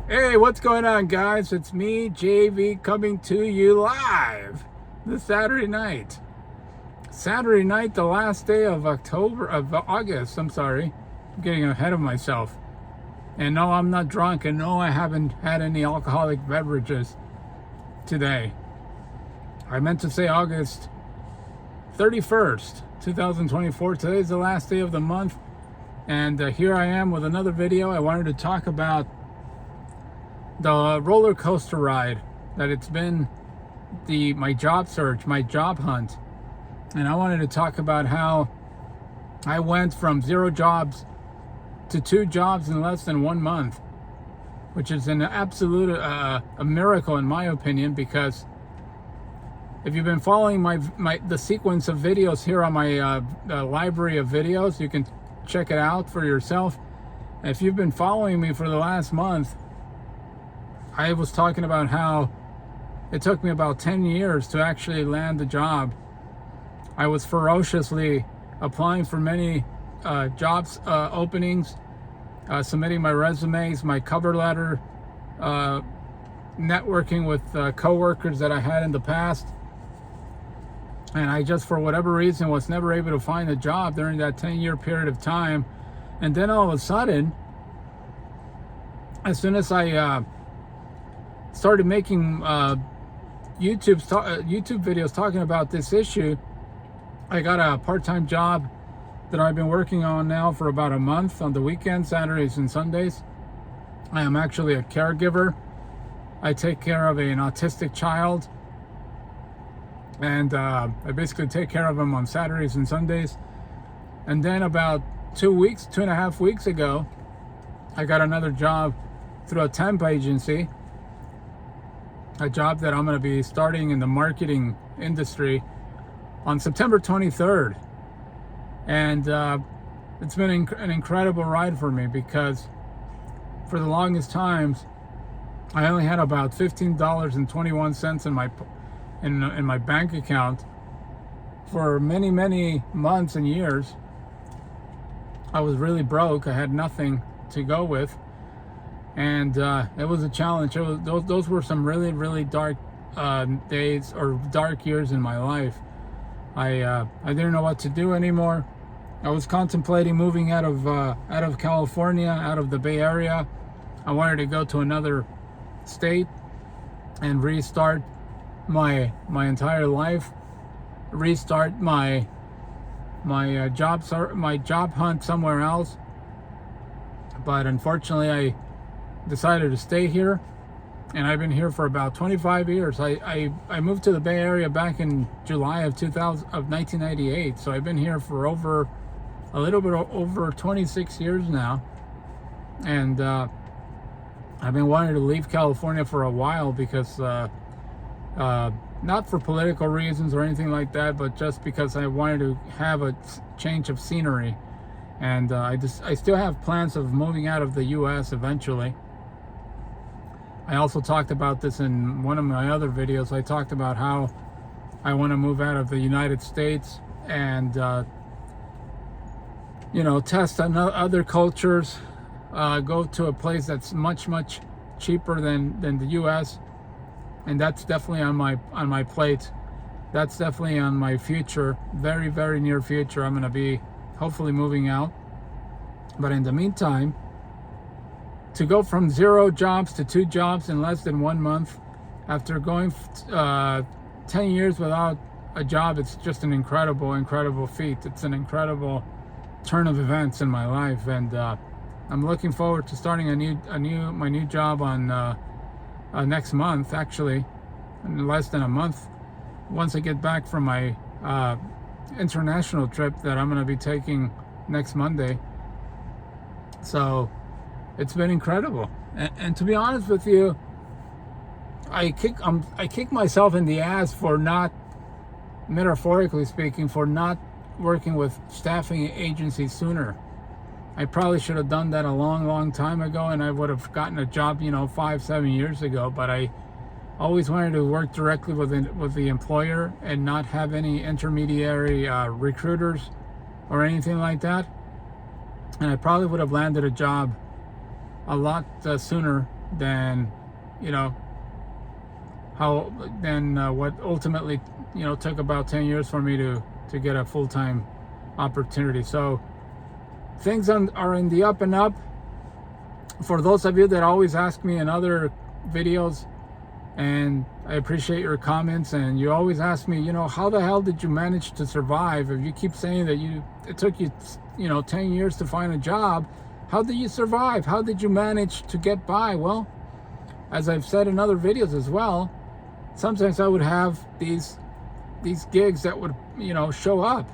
Hey, what's going on, guys? It's me, JV, coming to you live this Saturday night. Saturday night, the last day of August. I'm sorry, I'm getting ahead of myself. And no, I'm not drunk, and no, I haven't had any alcoholic beverages today. I meant to say August 31st, 2024. Today's the last day of the month, and here I am with another video. I wanted to talk about the roller coaster ride that it's been, my job search, my job hunt. And I wanted to talk about how I went from 0 jobs to 2 jobs in less than 1 month, which is an absolute a miracle in my opinion, because if you've been following the sequence of videos here on my library of videos, you can check it out for yourself. If you've been following me for the last month, I was talking about how it took me about 10 years to actually land the job. I was ferociously applying for many jobs openings, submitting my resumes, my cover letter, networking with coworkers that I had in the past. And I just, for whatever reason, was never able to find a job during that 10-year period of time. And then all of a sudden, as soon as I started making YouTube videos talking about this issue, I got a part-time job that I've been working on now for about a month on the weekends, Saturdays and Sundays. I am actually a caregiver. I take care of an autistic child, and I basically take care of him on Saturdays and Sundays. And then about 2.5 weeks ago, I got another job through a temp agency, a job that I'm going to be starting in the marketing industry on September 23rd. And it's been an incredible ride for me, because for the longest times I only had about $15.21 in my bank account. For many months and years, I was really broke. I had nothing to go with. And it was a challenge. Those were some really dark days, or dark years in my life. I didn't know what to do anymore. I was contemplating moving out of California, out of the Bay Area. I wanted to go to another state and restart my entire life, restart my job hunt somewhere else. But unfortunately, I decided to stay here, and I've been here for about 25 years. I moved to the Bay Area back in July of 1998, so I've been here for a little bit over 26 years now. And I've been wanting to leave California for a while, because not for political reasons or anything like that, but just because I wanted to have a change of scenery. And I still have plans of moving out of the US eventually. I also talked about this in one of my other videos. I talked about how I want to move out of the United States and test other cultures, go to a place that's much cheaper than the US. And that's definitely on my plate. That's definitely on my future, very near future. I'm going to be hopefully moving out. But in the meantime, to go from 0 jobs to 2 jobs in less than 1 month, after going 10 years without a job, it's just an incredible feat. It's an incredible turn of events in my life, and I'm looking forward to starting my new job on next month, actually, in less than a month, once I get back from my international trip that I'm going to be taking next Monday. So it's been incredible, and to be honest with you, I kick myself in the ass for not, metaphorically speaking, for not working with staffing agencies sooner. I probably should have done that a long time ago, and I would have gotten a job 5-7 years ago. But I always wanted to work directly with the employer and not have any intermediary recruiters or anything like that. And I probably would have landed a job a lot sooner than, you know, what ultimately, you know, took about 10 years for me to get a full-time opportunity. So things are in the up and up. For those of you that always ask me in other videos, and I appreciate your comments, and you always ask me, you know, how the hell did you manage to survive? If you keep saying that it took you, you know, 10 years to find a job, how did you survive? How did you manage to get by? Well, as I've said in other videos as well, sometimes I would have these gigs that would, you know, show up.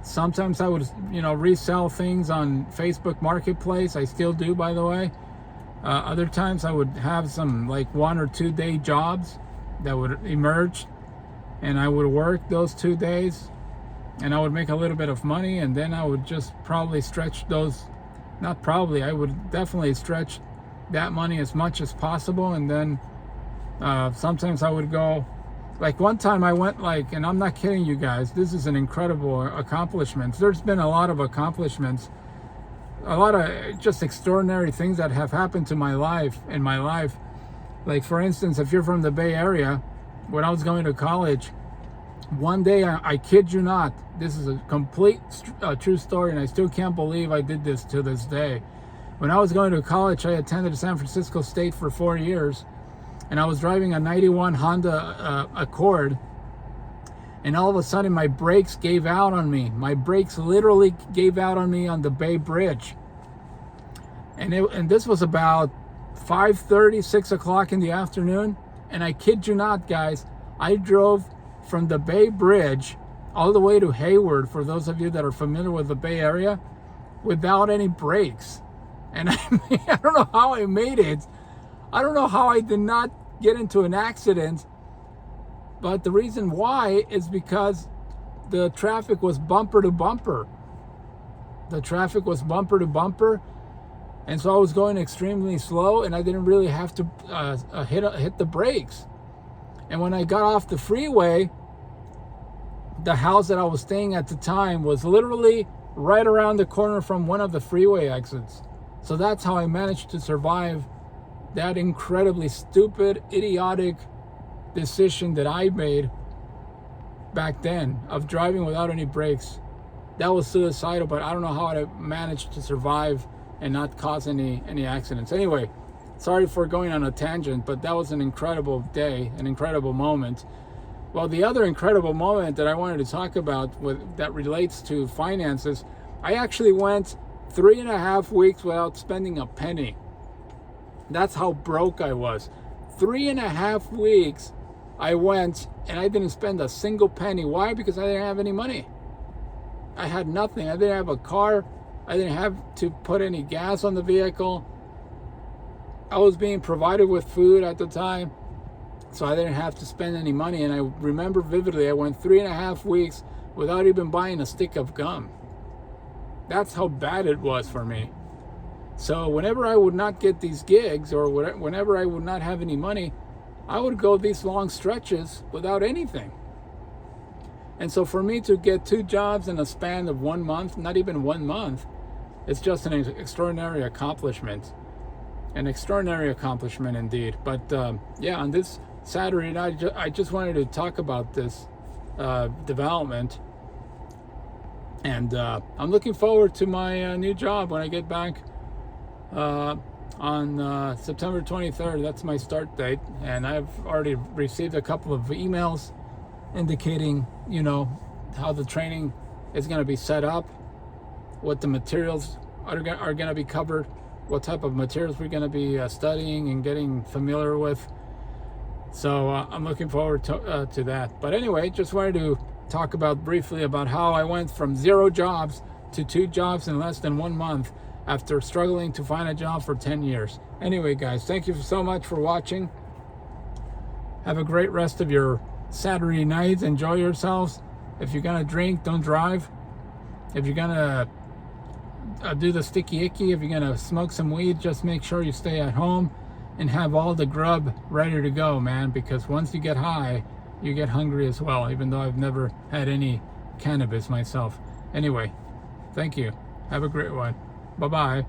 Sometimes I would, you know, resell things on Facebook Marketplace. I still do, by the way. Other times I would have some like 1 or 2 day jobs that would emerge, and I would work those 2 days, and I would make a little bit of money, and then I would just probably stretch those, not probably, I would definitely stretch that money as much as possible. And then sometimes I would go, like one time I went, like, and I'm not kidding you guys, this is an incredible accomplishment. There's been a lot of accomplishments, a lot of just extraordinary things that have happened to my life, in my life. Like, for instance, if you're from the Bay Area, when I was going to college, one day, I kid you not, this is a complete true story, and I still can't believe I did this to this day. When I was going to college, I attended San Francisco State for 4 years, and I was driving a 91 Honda Accord, and all of a sudden my brakes gave out on me. My brakes literally gave out on me on the Bay Bridge. And this was about 5:30, 6 o'clock in the afternoon. And I kid you not, guys, I drove from the Bay Bridge all the way to Hayward, for those of you that are familiar with the Bay Area, without any brakes. And I don't know how I made it. I don't know how I did not get into an accident. But the reason why is because the traffic was bumper to bumper. The traffic was bumper to bumper. And so I was going extremely slow, and I didn't really have to hit the brakes. And when I got off the freeway, the house that I was staying at the time was literally right around the corner from one of the freeway exits. So that's how I managed to survive that incredibly stupid, idiotic decision that I made back then of driving without any brakes. That was suicidal, but I don't know how I managed to survive and not cause any accidents. Anyway, sorry for going on a tangent, but that was an incredible day, an incredible moment. Well, the other incredible moment that I wanted to talk about that relates to finances, I actually went 3.5 weeks without spending a penny. That's how broke I was. 3.5 weeks I went and I didn't spend a single penny. Why? Because I didn't have any money. I had nothing. I didn't have a car. I didn't have to put any gas on the vehicle. I was being provided with food at the time, so I didn't have to spend any money. And I remember vividly, I went 3.5 weeks without even buying a stick of gum. That's how bad it was for me. So whenever I would not get these gigs, or whenever I would not have any money, I would go these long stretches without anything. And so for me to get 2 jobs in a span of 1 month, not even 1 month, it's just an extraordinary accomplishment. An extraordinary accomplishment indeed. But yeah, on this Saturday night, I just wanted to talk about this development. And I'm looking forward to my new job when I get back on September 23rd. That's my start date, and I've already received a couple of emails indicating, you know, how the training is going to be set up, what the materials are going to be covered, what type of materials we're going to be studying and getting familiar with. So I'm looking forward to that. But anyway, just wanted to talk briefly about how I went from 0 jobs to 2 jobs in less than 1 month after struggling to find a job for 10 years. Anyway, guys, thank you so much for watching. Have a great rest of your Saturday night. Enjoy yourselves. If you're gonna drink, don't drive. If you're gonna do the sticky icky, if you're gonna smoke some weed, just make sure you stay at home and have all the grub ready to go, man, because once you get high, you get hungry as well, even though I've never had any cannabis myself. Anyway, thank you. Have a great one. Bye-bye.